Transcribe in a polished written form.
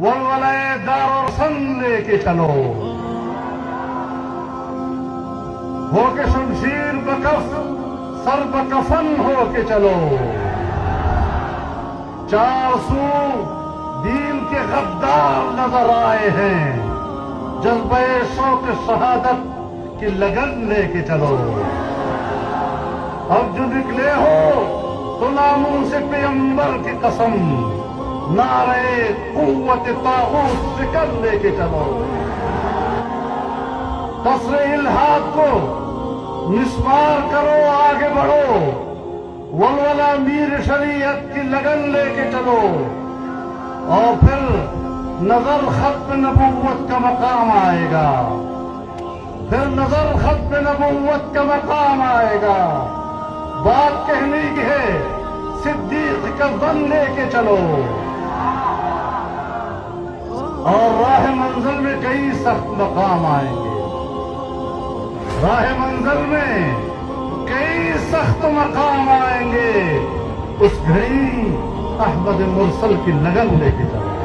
ولولے دار اور سن لے کے چلو، ہو کے شمشیر بکف سر بکفن ہو کے چلو، چار سو دین کے غدار نظر آئے ہیں، جذبہ شوق شہادت کی لگن لے کے چلو، اب جو نکلے ہو تو ناموں سے پیغمبر کی قسم، نعرے قوت طاغوت سے کر لے کے چلو، قصر الہاد کو مسمار کرو، آگے بڑھو، ولولہ میر شریعت کی لگن لے کے چلو، اور پھر نظر ختم نبوت کا مقام آئے گا، پھر نظر ختم نبوت کا مقام آئے گا، بات کہنے کی ہے صدیق کا ظن لے کے چلو، اور راہ منزل میں کئی سخت مقام آئیں گے، راہ منزل میں کئی سخت مقام آئیں گے، اس گھڑی احمد مرسل کی لگن لے کے چلو۔